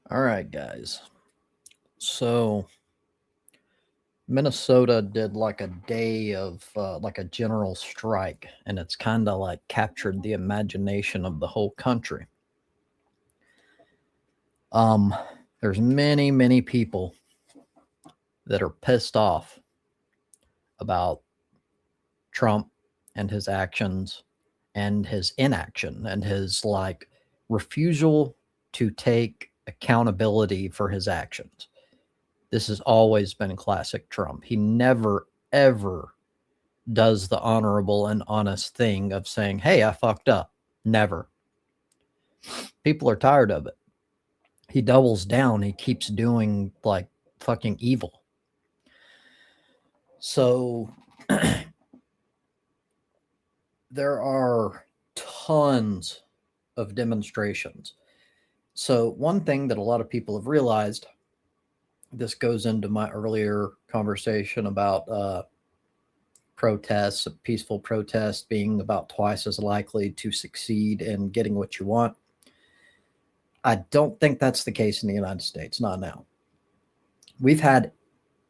All right, guys. So Minnesota did like a day of like a general strike, and it's kind of like captured the imagination of the whole country. Um, there's many people that are pissed off about Trump and his actions and his inaction and his like refusal to take accountability for his actions. This has always been classic Trump. He never ever does the honorable and honest thing of saying, "Hey, I fucked up." Never. People are tired of it. He doubles down. He keeps doing like fucking evil. So there are tons of demonstrations. So one thing that a lot of people have realized, this goes into my earlier conversation about protests, peaceful protests being about twice as likely to succeed in getting what you want. I don't think that's the case in the United States, not now. We've had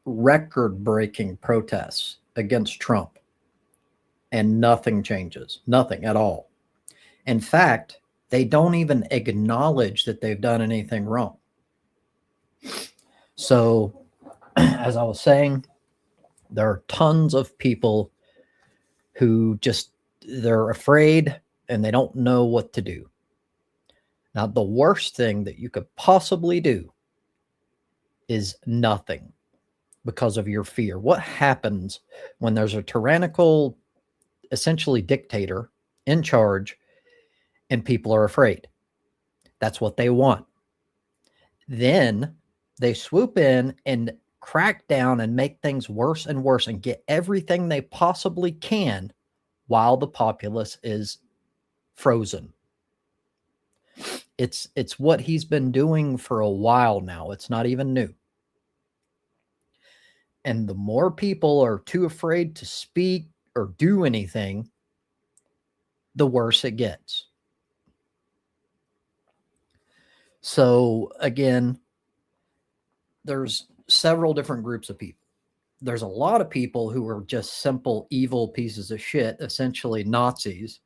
record breaking protests against Trump, and nothing changes, nothing at all. In fact, they don't even acknowledge that they've done anything wrong. So, as I was saying, there are tons of people who just they're afraid and they don't know what to do. Now, the worst thing that you could possibly do is nothing because of your fear. What happens when there's a tyrannical, essentially dictator in charge and people are afraid? That's what they want. Then they swoop in and crack down and make things worse and worse and get everything they possibly can while the populace is frozen. It's what he's been doing for a while now. It's not even new. And the more people are too afraid to speak or do anything, the worse it gets. So again, there's several different groups of people. There's a lot of people who are just simple evil pieces of shit, essentially Nazis,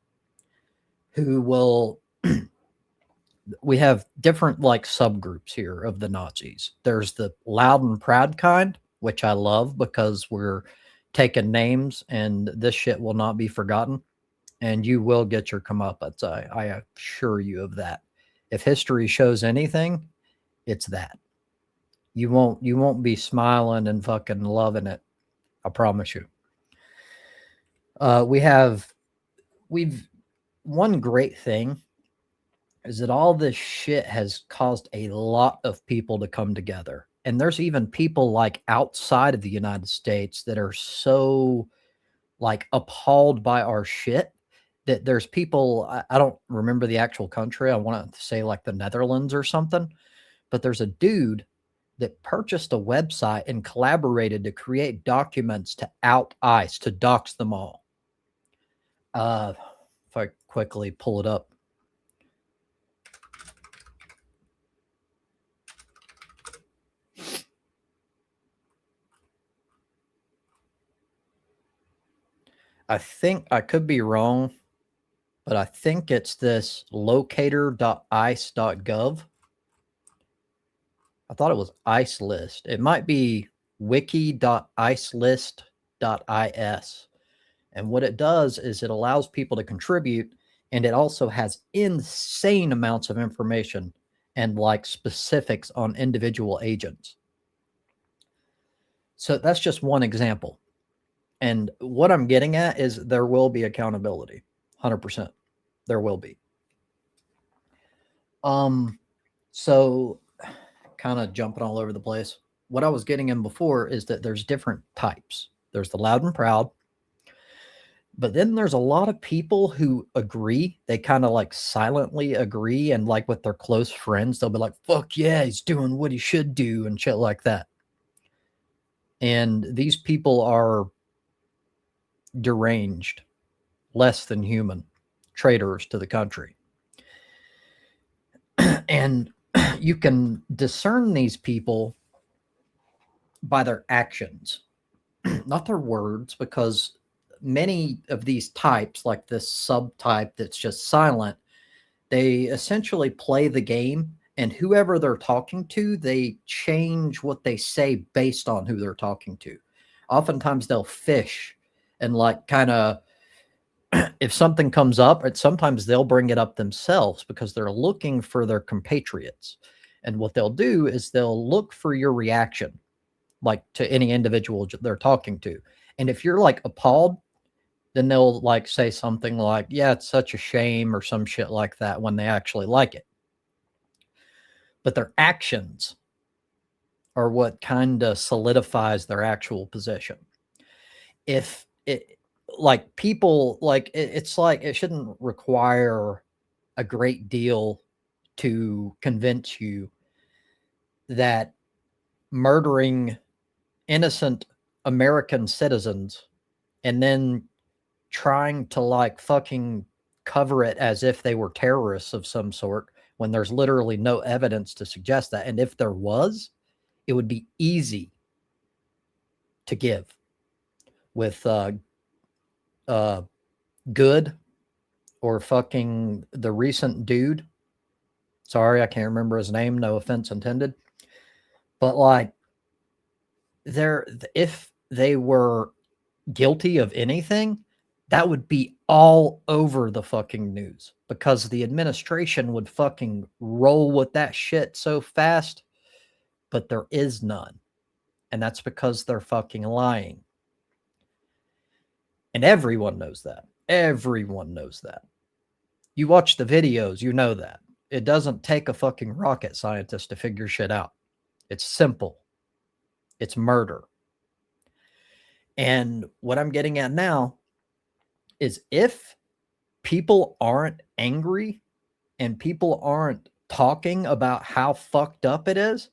who will we have different like subgroups here of the Nazis. There's the loud and proud kind, which I love because we're taking names and this shit will not be forgotten. And you will get your comeuppance. I assure you of that. If history shows anything, it's that. You won't be smiling and fucking loving it. I promise you. We have we've one great thing is that all this shit has caused a lot of people to come together. And there's even people like outside of the United States that are so like appalled by our shit that there's people, I don't remember the actual country. I want to say like the Netherlands or something, but there's a dude that purchased a website and collaborated to create documents to out ICE, to dox them all. If I quickly pull it up. I think I could be wrong, but I think it's this locator.ice.gov. I thought it was ICE list. It might be wiki.icelist.is. And what it does is it allows people to contribute, and it also has insane amounts of information and like specifics on individual agents. So that's just one example. And what I'm getting at is there will be accountability. 100%. There will be. So kind of jumping all over the place. What I was getting in before is that there's different types. There's the loud and proud, but then there's a lot of people who agree. They kind of like silently agree, and like with their close friends, they'll be like, fuck yeah, he's doing what he should do and shit like that. And these people are deranged, less than human, traitors to the country. And you can discern these people by their actions, not their words, because many of these types, like this subtype that's just silent, they essentially play the game, and whoever they're talking to, they change what they say based on who they're talking to. Oftentimes they'll fish and like kind of if something comes up, sometimes they'll bring it up themselves because they're looking for their compatriots. And what they'll do is they'll look for your reaction, like to any individual they're talking to. And if you're like appalled, then they'll like say something like, yeah, it's such a shame, or some shit like that when they actually like it. But their actions are what kind of solidifies their actual position. If it, like people, like it's like it shouldn't require a great deal to convince you that murdering innocent American citizens and then trying to like fucking cover it as if they were terrorists of some sort when there's literally no evidence to suggest that. And if there was, it would be easy to give with Good or fucking the recent dude. Sorry, I can't remember his name. No offense intended. But like, if they were guilty of anything, that would be all over the fucking news because the administration would fucking roll with that shit so fast, but there is none. And that's because they're fucking lying. And everyone knows that. Everyone knows that. You watch the videos, you know that. It doesn't take a fucking rocket scientist to figure shit out. It's simple. It's murder. And what I'm getting at now is if people aren't angry and people aren't talking about how fucked up it is,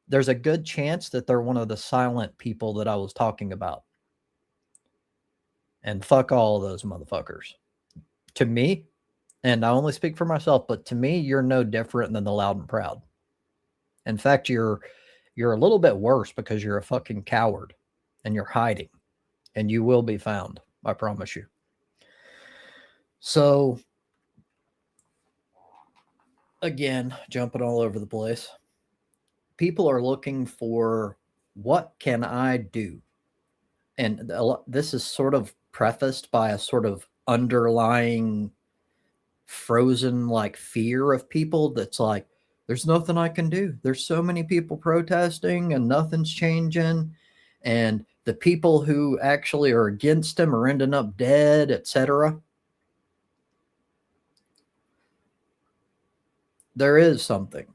there's a good chance that they're one of the silent people that I was talking about. And fuck all of those motherfuckers. To me, and I only speak for myself, but to me, you're no different than the loud and proud. In fact, you're a little bit worse because you're a fucking coward and you're hiding, and you will be found. I promise you. So, again, jumping all over the place. People are looking for, what can I do? And this is sort of prefaced by a sort of underlying frozen like fear of people that's like, there's nothing I can do. There's so many people protesting and nothing's changing. And the people who actually are against him are ending up dead, etc. There is something.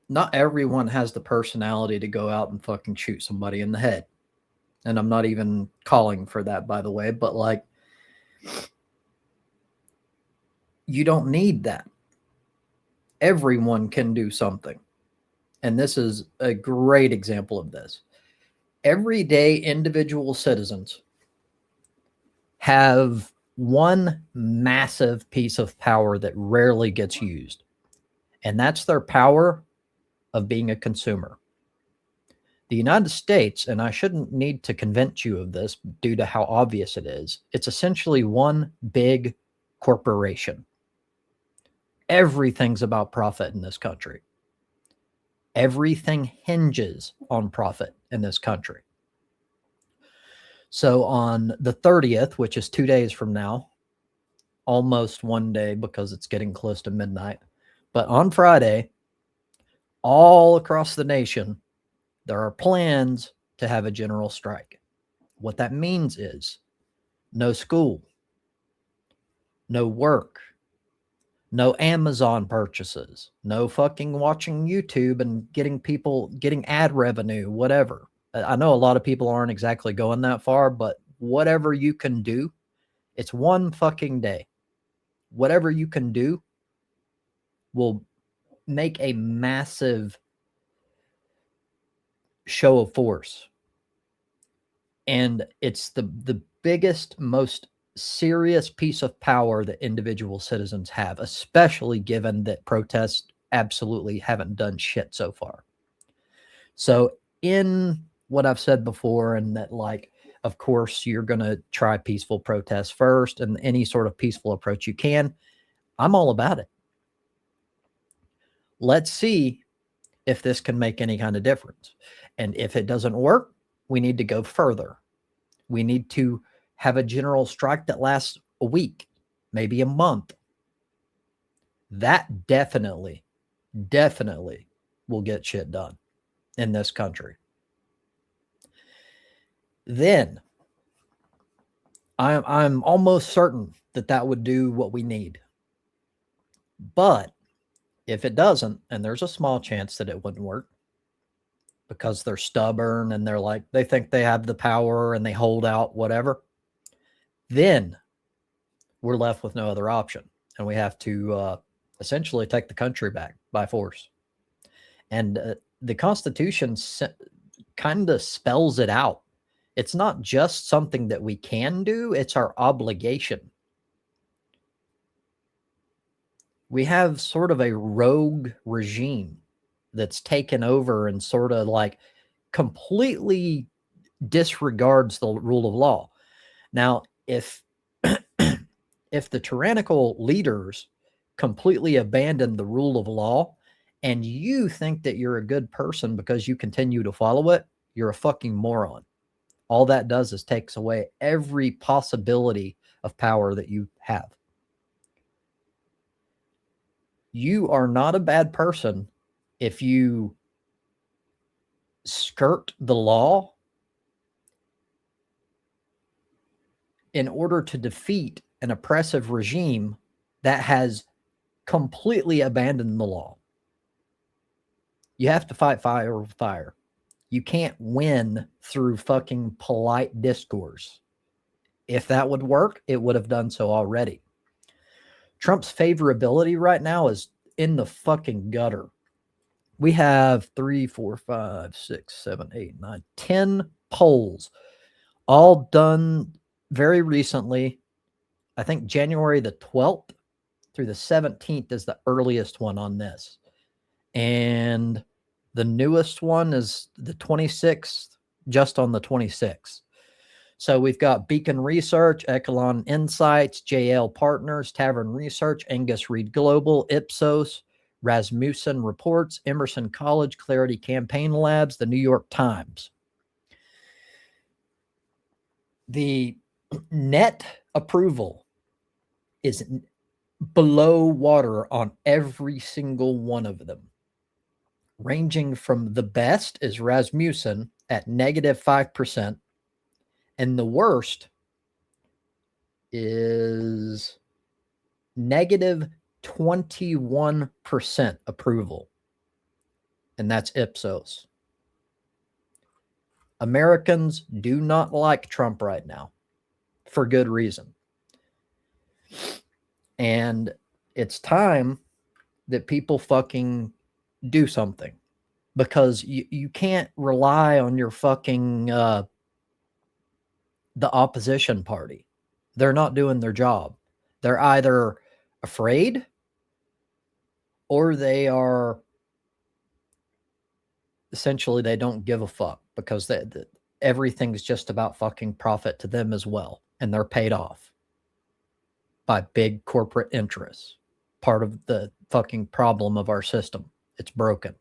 Not everyone has the personality to go out and fucking shoot somebody in the head. And I'm not even calling for that, by the way, but like, you don't need that. Everyone can do something. And this is a great example of this. Everyday individual citizens have one massive piece of power that rarely gets used, and that's their power of being a consumer. The United States, and I shouldn't need to convince you of this due to how obvious it is, it's essentially one big corporation. Everything's about profit in this country. Everything hinges on profit in this country. So on the 30th, which is 2 days from now, almost one day because it's getting close to midnight, but on Friday, all across the nation, there are plans to have a general strike. What that means is no school, no work, no Amazon purchases, no fucking watching YouTube and getting ad revenue, whatever. I know a lot of people aren't exactly going that far, but whatever you can do, it's one fucking day. Whatever you can do will make a massive show of force. And it's the biggest, most serious piece of power that individual citizens have, especially given that protests absolutely haven't done shit so far. So in what I've said before, and that, like, of course, you're going to try peaceful protests first and any sort of peaceful approach you can, I'm all about it. Let's see if this can make any kind of difference. And if it doesn't work, we need to go further. We need to have a general strike that lasts a week, maybe a month. That definitely will get shit done in this country. Then I'm almost certain that would do what we need. But if it doesn't, and there's a small chance that it wouldn't work because they're stubborn and they're like, they think they have the power and they hold out, whatever, then we're left with no other option. And we have to essentially take the country back by force. And the Constitution kind of spells it out. It's not just something that we can do, it's our obligation. We have sort of a rogue regime that's taken over and sort of like completely disregards the rule of law. Now, if if the tyrannical leaders completely abandon the rule of law and you think that you're a good person because you continue to follow it, you're a fucking moron. All that does is takes away every possibility of power that you have. You are not a bad person if you skirt the law in order to defeat an oppressive regime that has completely abandoned the law. You have to fight fire with fire. You can't win through fucking polite discourse. If that would work, it would have done so already. Trump's favorability right now is in the fucking gutter. We have 3, 4, 5, 6, 7, 8, 9, 10 polls, all done very recently. I think January the 12th through the 17th is the earliest one on this. And the newest one is the 26th, just on the 26th. So we've got Beacon Research, Echelon Insights, JL Partners, Tavern Research, Angus Reid Global, Ipsos, Rasmussen Reports, Emerson College, Clarity Campaign Labs, the New York Times. The net approval is below water on every single one of them. Ranging from the best is Rasmussen at -5%, and the worst is -21% approval, and that's Ipsos. Americans do not like Trump right now for good reason. And it's time that people fucking do something, because you can't rely on your fucking the opposition party. They're not doing their job. They're either afraid or they are essentially, they don't give a fuck, because everything's just about fucking profit to them as well, and they're paid off by big corporate interests. Part of the fucking problem of our system. It's broken.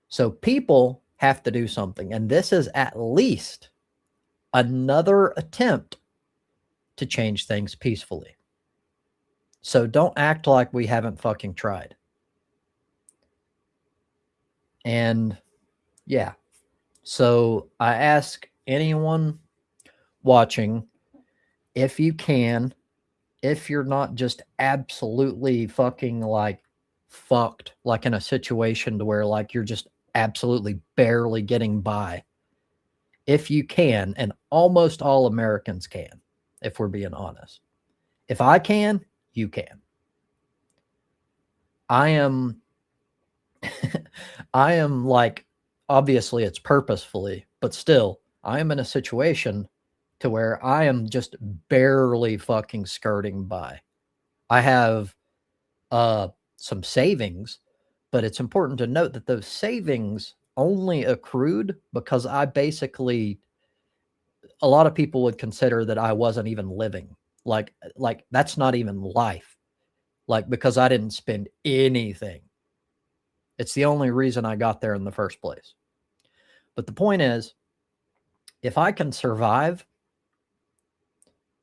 So people have to do something, and this is at least another attempt to change things peacefully. So don't act like we haven't fucking tried. And yeah, so I ask anyone watching, if you can, if you're not just absolutely fucking like fucked, like in a situation to where like you're just absolutely barely getting by, if you can, and almost all Americans can, if we're being honest. If I can, you can. I am like, obviously it's purposefully, but still, I am in a situation to where I am just barely fucking skirting by. I have some savings, but it's important to note that those savings only accrued because I basically, a lot of people would consider that I wasn't even living. Like that's not even life. Like, because I didn't spend anything. It's the only reason I got there in the first place. But the point is, if I can survive,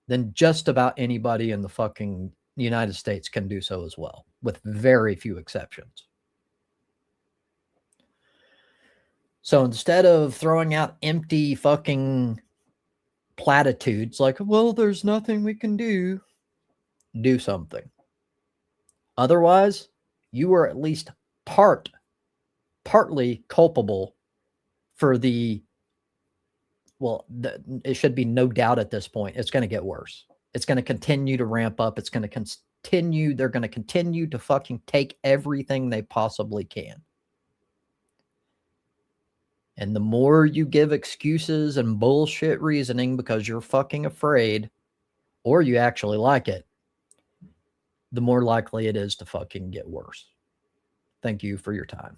then just about anybody in the fucking United States can do so as well, with very few exceptions. So instead of throwing out empty fucking platitudes like, well, there's nothing we can do something. Otherwise, you are at least partly culpable for it should be no doubt at this point, it's going to get worse. It's going to continue to ramp up. It's going to continue. They're going to continue to fucking take everything they possibly can. And the more you give excuses and bullshit reasoning because you're fucking afraid, or you actually like it, the more likely it is to fucking get worse. Thank you for your time.